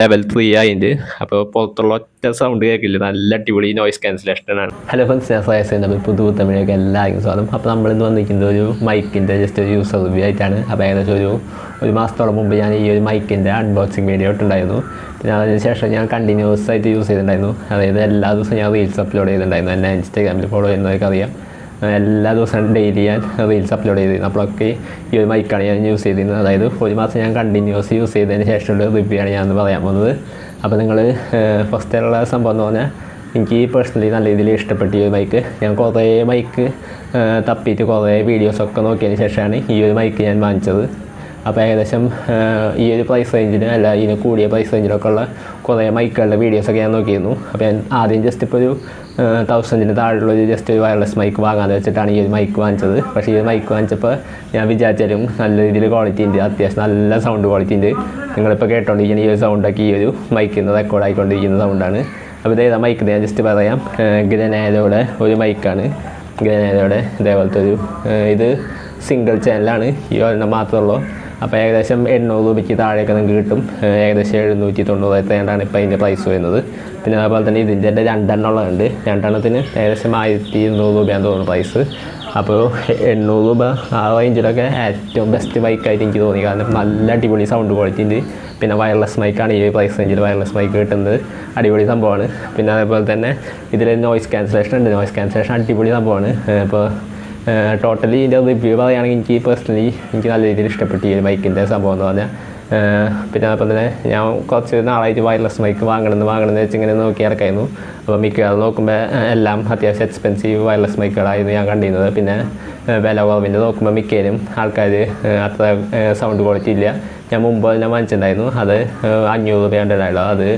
Level 3 ആയിട്ട് അപ്പോൾ പുറത്തുള്ള ഒറ്റ സൗണ്ട് കേൾക്കില്ല, നല്ല അടിപൊളി നോയ്സ് ക്യാൻസലേഷനാണ്. ഹലോ ഫ്രണ്ട്സ്, ഞാൻ സയസ് നമ്മൾ പുതുതമിഴൊക്കെ എല്ലാവർക്കും സ്വാഗതം. അപ്പോൾ നമ്മളിന്ന് വന്നിരിക്കുന്നത് ഒരു മൈക്കിൻ്റെ ജസ്റ്റ് ഒരു യൂസർ റിവ്യൂ ആയിട്ടാണ്. അപ്പോൾ ഏകദേശം ഒരു മാസത്തോളം മുമ്പ് ഞാൻ ഈ ഒരു മൈക്കിൻ്റെ അൺബോക്സിങ് വീഡിയോ ഇട്ടുണ്ടായിരുന്നു. പിന്നെ അതിന് ശേഷം ഞാൻ കണ്ടിന്യൂസ് ആയിട്ട് യൂസ് ചെയ്തിട്ടുണ്ടായിരുന്നു. അതായത് എല്ലാ ദിവസവും ഞാൻ റീൽസ് അപ്ലോഡ് ചെയ്തിട്ടുണ്ടായിരുന്നു. എന്നെ ഇൻസ്റ്റാഗ്രാമിൽ ഫോളോ ചെയ്യുന്നവർക്ക് അറിയാം, എല്ലാ ദിവസവും ഡെയിലി ഞാൻ റീൽസ് അപ്ലോഡ് ചെയ്തിരുന്നു. അപ്പോഴൊക്കെ ഈ ഒരു മൈക്കാണ് ഞാൻ യൂസ് ചെയ്തിരുന്നത്. അതായത് ഒരു മാസം ഞാൻ കണ്ടിന്യൂസ് യൂസ് ചെയ്തതിന് ശേഷമുള്ള റിവ്യൂ ആണ് ഞാൻ പറയാൻ പോകുന്നത്. അപ്പോൾ നിങ്ങൾ ഫസ്റ്റുള്ള സംഭവം എന്ന് പറഞ്ഞാൽ എനിക്ക് പേഴ്സണലി നല്ല രീതിയിൽ ഇഷ്ടപ്പെട്ട ഈ ഒരു മൈക്ക്. ഞാൻ കുറേ മൈക്ക് തപ്പിയിട്ട് കുറേ വീഡിയോസൊക്കെ നോക്കിയതിന് ശേഷമാണ് ഈ ഒരു മൈക്ക് ഞാൻ വാങ്ങിച്ചത്. അപ്പോൾ ഏകദേശം ഈ ഒരു പ്രൈസ് റേഞ്ചിന് അല്ല, ഇതിന് കൂടിയ പ്രൈസ് റേഞ്ചിലൊക്കെ ഉള്ള കുറേ മൈക്കുകളുടെ വീഡിയോസൊക്കെ ഞാൻ നോക്കിയിരുന്നു. അപ്പോൾ ഞാൻ ആദ്യം ജസ്റ്റ് ഇപ്പോൾ ഒരു 1000 താഴെയുള്ളൊരു ജസ്റ്റ് ഒരു വയർലെസ് മൈക്ക് വാങ്ങാമെന്ന് വെച്ചിട്ടാണ് ഈ ഒരു മൈക്ക് വാങ്ങിച്ചത്. പക്ഷേ ഈ ഒരു മൈക്ക് വാങ്ങിച്ചപ്പോൾ ഞാൻ വിചാരിച്ചാലും നല്ല രീതിയിൽ ക്വാളിറ്റി ഉണ്ട്, അത്യാവശ്യം നല്ല സൗണ്ട് ക്വാളിറ്റി ഉണ്ട്. നിങ്ങളിപ്പോൾ കേട്ടോണ്ടിരിക്കുന്ന ഈ ഒരു സൗണ്ടൊക്കെ ഈ ഒരു മൈക്കിൽ നിന്ന് റെക്കോർഡ് ആയിക്കൊണ്ടിരിക്കുന്ന സൗണ്ടാണ്. അപ്പോൾ ഇതേതാ മൈക്ക് ഞാൻ ജസ്റ്റ് പറയാം. ഗ്രനേഡയുടെ ഒരു മൈക്കാണ്. ഗ്രനേഡയുടെ ഇതേപോലത്തെ ഇത് സിംഗിൾ ചാനലാണ്, ഈ ഒരെണ്ണം മാത്രമുള്ളൂ. അപ്പോൾ ഏകദേശം 800 രൂപയ്ക്ക് താഴെയൊക്കെ നിങ്ങൾക്ക് കിട്ടും. ഏകദേശം 790 എത്രയാണ്ടാണ് ഇപ്പോൾ അതിൻ്റെ പ്രൈസ് വരുന്നത്. പിന്നെ അതുപോലെ തന്നെ ഇതിൻ്റെ 2 ഉള്ളതുണ്ട്. 2 ഏകദേശം 1200 രൂപയാണെന്ന് തോന്നുന്നു പ്രൈസ്. അപ്പോൾ 800 രൂപ ആ റേഞ്ചിലൊക്കെ ഏറ്റവും ബെസ്റ്റ് ബൈക്കായിട്ട് എനിക്ക് തോന്നി. കാരണം നല്ല അടിപൊളി സൗണ്ട് ക്വാളിറ്റി ഉണ്ട്. പിന്നെ വയർലെസ് മൈക്കാണ് ഈ പ്രൈസ് റേഞ്ചിൽ വയർലെസ് മൈക്ക് കിട്ടുന്നത്, അടിപൊളി സംഭവമാണ്. പിന്നെ അതേപോലെ തന്നെ ഇതിൽ നോയ്സ് ക്യാൻസലേഷൻ ഉണ്ട്. നോയ്സ് ക്യാൻസലേഷൻ അടിപൊളി സംഭവമാണ്. ഇപ്പോൾ ടോട്ടലി ഇതിൻ്റെ റിവ്യൂ പറയുകയാണെങ്കിൽ എനിക്ക് പേഴ്സണലി നല്ല രീതിയിൽ ഇഷ്ടപ്പെട്ടു ഈ ബൈക്കിൻ്റെ സംഭവം എന്ന് പറഞ്ഞാൽ. പിന്നെ അതുപോലെ തന്നെ ഞാൻ കുറച്ച് നാളായിട്ട് വയർലെസ് മൈക്ക് വാങ്ങണമെന്ന് വെച്ച് ഇങ്ങനെ നോക്കി ഇറക്കായിരുന്നു. അപ്പോൾ മിക്കവാറും നോക്കുമ്പോൾ എല്ലാം അത്യാവശ്യം എക്സ്പെൻസീവ് വയർലെസ് മൈക്കുകളായിരുന്നു ഞാൻ കണ്ടിരുന്നത്. പിന്നെ വില കുറവിൻ്റെ നോക്കുമ്പോൾ മിക്കവരും ആൾക്കാർ അത്ര സൗണ്ട് ക്വാളിറ്റി ഇല്ല. ഞാൻ മുമ്പ് തന്നെ വാങ്ങിച്ചിട്ടുണ്ടായിരുന്നു, അത് 500 രൂപയാണ് ഉണ്ടായുള്ളൂ. അത്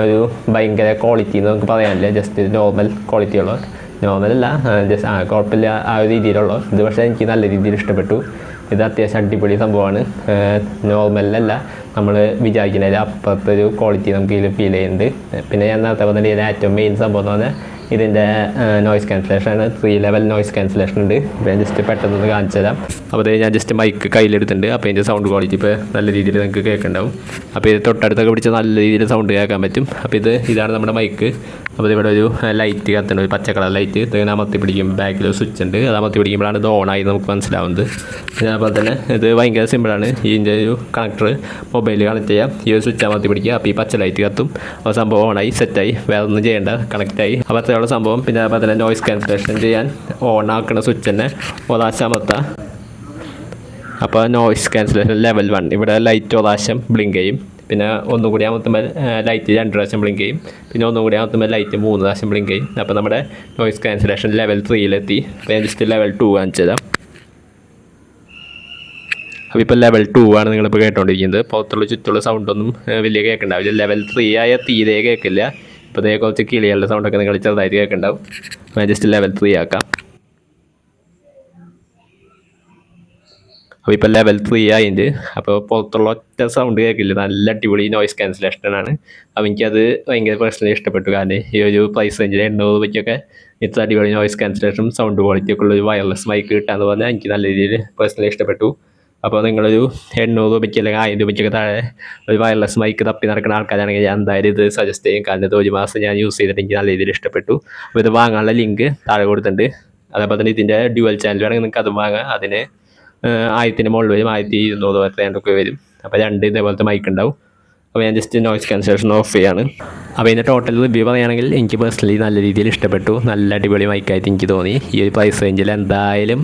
ഒരു ഭയങ്കര ക്വാളിറ്റി എന്ന് നമുക്ക് പറയാനില്ല, ജസ്റ്റ് നോർമൽ ക്വാളിറ്റിയുള്ള, നോർമലല്ല ജസ്റ്റ് കുഴപ്പമില്ല ആ ഒരു രീതിയിലുള്ള ഇത്. പക്ഷേ എനിക്ക് നല്ല രീതിയിൽ ഇഷ്ടപ്പെട്ടു. ഇത് അത്യാവശ്യം അടിപൊളി സംഭവമാണ്. നോർമലല്ല, നമ്മൾ വിചാരിക്കുന്നതിൽ അപ്പുറത്തൊരു ക്വാളിറ്റി നമുക്ക് ഇതിൽ ഫീൽ ചെയ്യുന്നുണ്ട്. പിന്നെ ഞാൻ നേരത്തെ പറഞ്ഞാൽ ഇതിൻ്റെ ഏറ്റവും മെയിൻ സംഭവം എന്ന് പറഞ്ഞാൽ ഇതിൻ്റെ നോയ്സ് ക്യാൻസലേഷനാണ്. 3 ലെവൽ നോയ്സ് ക്യാൻസലേഷൻ ഉണ്ട്. ഇപ്പോൾ ഞാൻ ജസ്റ്റ് പെട്ടെന്ന് കാണിച്ചു തരാം. അപ്പോൾ അത് ഞാൻ ജസ്റ്റ് മൈക്ക് കയ്യിലെടുത്തിട്ടുണ്ട്. അപ്പോൾ ഇതിൻ്റെ സൗണ്ട് ക്വാളിറ്റി ഇപ്പോൾ നല്ല രീതിയിൽ നിങ്ങൾക്ക് കേൾക്കുന്നുണ്ടാവും. അപ്പോൾ ഇത് തൊട്ടടുത്തൊക്കെ പിടിച്ച് നല്ല രീതിയിൽ സൗണ്ട് കേൾക്കാൻ പറ്റും. അപ്പോൾ ഇതാണ് നമ്മുടെ മൈക്ക്. അപ്പോൾ ഇവിടെ ഒരു ലൈറ്റ് കത്തുണ്ട്, ഒരു പച്ച കളർ ലൈറ്റ്. ഇതിങ്ങനെ അമർത്തി പിടിക്കും, ബാക്കിൽ സ്വിച്ച് ഉണ്ട്, അത് അമർത്തി പിടിക്കുമ്പോഴാണ് ഇത് ഓണായി നമുക്ക് മനസ്സിലാവുന്നത്. പിന്നെ അതുപോലെ തന്നെ ഇത് ഭയങ്കര സിമ്പിളാണ്. ഇതിൻ്റെ ഒരു കണക്ടർ മൊബൈലിൽ കണക്ട് ചെയ്യാം. ഈ ഒരു സ്വിച്ച് അമർത്തി പിടിക്കുക, അപ്പോൾ ഈ പച്ച ലൈറ്റ് കത്തും. അപ്പോൾ സംഭവം ഓണായി, സെറ്റായി, വേറെ ഒന്നും ചെയ്യേണ്ട, കണക്റ്റായി. അപ്പോൾ അത്രയുള്ള സംഭവം. പിന്നെ അതുപോലെ തന്നെ നോയ്സ് ക്യാൻസലേഷൻ ചെയ്യാൻ ഓൺ ആക്കുന്ന സ്വിച്ച് തന്നെ ഒരാശം അമർത്താം. അപ്പോൾ നോയ്സ് ക്യാൻസലേഷൻ ലെവൽ 1 ഇവിടെ ലൈറ്റ് ഒരാശം ബ്ലിങ്ക് ചെയ്യും. പിന്നെ ഒന്നും കൂടി അമർത്തുമ്പോൾ ലൈറ്റ് 2 പ്രാവശ്യം ബ്ലിങ്ക് ചെയ്യും. പിന്നെ ഒന്നും കൂടി അമർത്തുമ്പോൾ ലൈറ്റ് 3 പ്രാവശ്യം ബ്ലിങ്ക് ചെയ്യും. അപ്പോൾ നമ്മുടെ നോയ്സ് ക്യാൻസലേഷൻ ലെവൽ 3 അപ്പോൾ ഞാൻ ജസ്റ്റ് ലെവൽ 2 കാണിച്ചു തരാം. അപ്പോൾ ഇപ്പോൾ ലെവൽ 2 ആണ് നിങ്ങളിപ്പോൾ കേട്ടുകൊണ്ടിരിക്കുന്നത്. പുറത്തുള്ള ചുറ്റുള്ള സൗണ്ടൊന്നും വലിയ കേൾക്കുന്നുണ്ടാവില്ല. ലെവൽ 3 ആയ തീരെ കേൾക്കില്ല. ഇപ്പോൾ ഇതേ കുറച്ച് കിളികളുടെ സൗണ്ടൊക്കെ നിങ്ങൾ ചെറുതായിട്ട് കേൾക്കുന്നുണ്ടാവും. ഞാൻ ജസ്റ്റ് ലെവൽ 3 ആക്കാം. അപ്പോൾ ഇപ്പോൾ ലെവൽ 3 ആയിട്ട് അപ്പോൾ പുറത്തുള്ള ഒറ്റ സൗണ്ട് കേൾക്കില്ല, നല്ല അടിപൊളി നോയ്സ് ക്യാൻസലേഷനാണ്. അപ്പോൾ എനിക്കത് ഭയങ്കര പേഴ്സണലി ഇഷ്ടപ്പെട്ടു. കാരണം ഈ ഒരു പ്രൈസ് റേഞ്ചിൽ 800 രൂപയ്ക്കൊക്കെ ഇത്ര അടിപൊളി നോയ്സ് ക്യാൻസലേഷനും സൗണ്ട് ക്വാളിറ്റി ഒക്കെ ഉള്ളൊരു വയർലെസ് മൈക്ക് കിട്ടാന്ന് പറഞ്ഞാൽ എനിക്ക് നല്ല രീതിയിൽ പേഴ്സണലി ഇഷ്ടപ്പെട്ടു. അപ്പോൾ നിങ്ങളൊരു 800 രൂപയ്ക്ക് അല്ലെങ്കിൽ 1000 രൂപയ്ക്കൊക്കെ താഴെ ഒരു വയർലെസ് മൈക്ക് തപ്പി നടക്കുന്ന ആൾക്കാരാണെങ്കിൽ ഞാൻ എന്തായാലും ഇത് സജസ്റ്റ് ചെയ്യും. കാരണം ഇത് ഒരു മാസം ഞാൻ യൂസ് ചെയ്തിട്ട് എനിക്ക് നല്ല രീതിയിൽ ഇഷ്ടപ്പെട്ടു. അപ്പോൾ ഇത് വാങ്ങാനുള്ള ലിങ്ക് താഴെ കൊടുത്തിട്ടുണ്ട്. അതേപോലെ തന്നെ ഇതിൻ്റെ ഡ്യുവൽ ചാനൽ വേണമെങ്കിൽ നിങ്ങൾക്ക് അത് വാങ്ങാം. അതിന് 1000 മുകളിൽ വരും, 1200 എത്രയൊക്കെ വരും. അപ്പോൾ 2 ഇതേപോലത്തെ മൈക്ക് ഉണ്ടാവും. അപ്പോൾ ഞാൻ ജസ്റ്റ് നോയ്സ് ക്യാൻസലേഷൻ ഓഫ് ചെയ്യാണ്. അപ്പോൾ ഇതിൻ്റെ ടോട്ടൽ റിവ്യൂ പറയുകയാണെങ്കിൽ എനിക്ക് പേഴ്സണലി നല്ല രീതിയിൽ ഇഷ്ടപ്പെട്ടു. നല്ല അടിപൊളി മൈക്കായിട്ട് എനിക്ക് തോന്നി. ഈ ഒരു പ്രൈസ് റേഞ്ചിൽ എന്തായാലും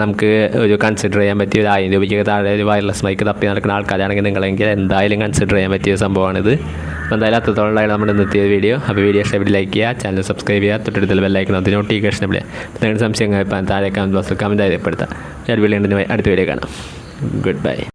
നമുക്ക് ഒരു കൺസിഡർ ചെയ്യാൻ പറ്റിയ ഒരു 1000 രൂപയ്ക്ക് താഴെ ഒരു വയർലെസ് മൈക്ക് തപ്പി നടക്കുന്ന ആൾക്കാരാണെങ്കിൽ നിങ്ങളെങ്കിൽ എന്തായാലും കൺസിഡർ ചെയ്യാൻ പറ്റിയ സംഭവമാണിത്. അപ്പോൾ എന്തായാലും അത്രത്തോളം ഉണ്ടായിരുന്നു നമ്മുടെ ഇന്നത്തെ വീഡിയോ. അപ്പോൾ വീഡിയോ ഇഷ്ടപ്പെട്ട് ലൈക്ക് ചെയ്യുക, ചാനൽ സബ്സ്ക്രൈബ് ചെയ്യുക, തൊട്ടടുത്തുള്ള ബെല്ലൈക്കൺ അതിന് നോട്ടിഫിക്കേഷൻ ഇല്ല. നിങ്ങളുടെ സംശയങ്ങൾ താഴെ കമൻറ്റ് ബോക്സിൽ കമൻറ്റ് രേഖപ്പെടുത്താം. ഞാൻ വീഡിയോ അടുത്ത വീഡിയോ കാണാം. Good bye.